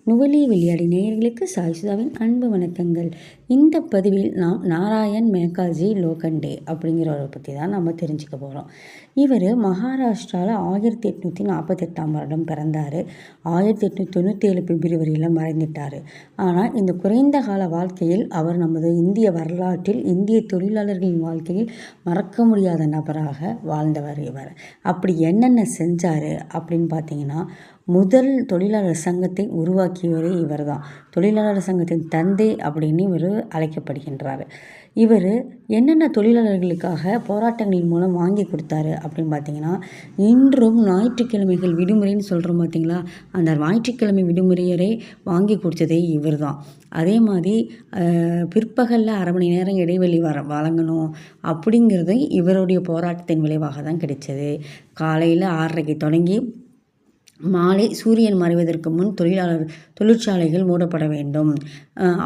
நுவலி விளையாடி நேயர்களுக்கு சாய் சுதாவின் அன்பு வணக்கங்கள். இந்த பதிவில் நாம் நாராயண் மேகாஜி லோகண்டே அப்படிங்கிறவரை பற்றி தான் நம்ம தெரிஞ்சுக்க போகிறோம். இவர் மகாராஷ்டிராவில் 1848ஆம் வருடம் பிறந்தார். 1897 பிப்ரவரியில் மறைந்துட்டார். ஆனால் இந்த குறைந்த கால வாழ்க்கையில் அவர் நமது இந்திய வரலாற்றில் இந்திய தொழிலாளர்களின் வாழ்க்கையில் மறக்க முடியாத நபராக வாழ்ந்தவர் இவர். அப்படி என்னென்ன செஞ்சார் அப்படின்னு பார்த்தீங்கன்னா, முதல் தொழிலாளர் சங்கத்தை உருவாக்கியவரே இவர் தான். தொழிலாளர் சங்கத்தின் தந்தை அப்படின்னு இவர் அழைக்கப்படுகின்றார். இவர் என்னென்ன தொழிலாளர்களுக்காக போராட்டங்களின் மூலம் வாங்கி கொடுத்தாரு அப்படின்னு பார்த்தீங்கன்னா, இன்றும் ஞாயிற்றுக்கிழமைகள் விடுமுறைன்னு சொல்கிறோம் பார்த்தீங்களா, அந்த ஞாயிற்றுக்கிழமை விடுமுறையரை வாங்கி கொடுத்ததே இவர் தான். அதே மாதிரி பிற்பகலில் அரை மணி நேரம் இடைவெளி வழங்கணும் அப்படிங்கிறது இவருடைய போராட்டத்தின் விளைவாக தான் கிடைச்சது. காலையில் 6:30க்கு தொடங்கி மாலை சூரியன் மறைவதற்கு முன் தொழிற்சாலைகள் மூடப்பட வேண்டும்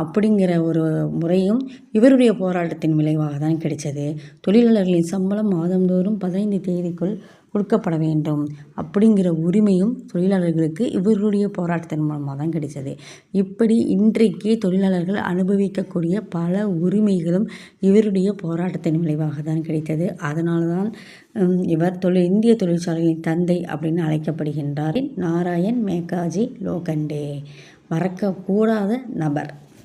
அப்படிங்கிற ஒரு முறையும் இவருடைய போராட்டத்தின் விளைவாக தான் கிடைச்சது. தொழிலாளர்களின் சம்பளம் மாதந்தோறும் 15 தேதிக்குள் கொடுக்கப்பட வேண்டும் அப்படிங்கிற உரிமையும் தொழிலாளர்களுக்கு இவருடைய போராட்டத்தின் மூலமாக தான் கிடைச்சது. இப்படி இன்றைக்கு தொழிலாளர்கள் அனுபவிக்கக்கூடிய பல உரிமைகளும் இவருடைய போராட்டத்தின் விளைவாக தான் கிடைத்தது. அதனால தான் இவர் இந்திய தொழிற்சாலைகளின் தந்தை அப்படின்னு அழைக்கப்படுகின்றார். நாராயண் மேகாஜி லோகண்டே மறக்கக்கூடாத நபர்.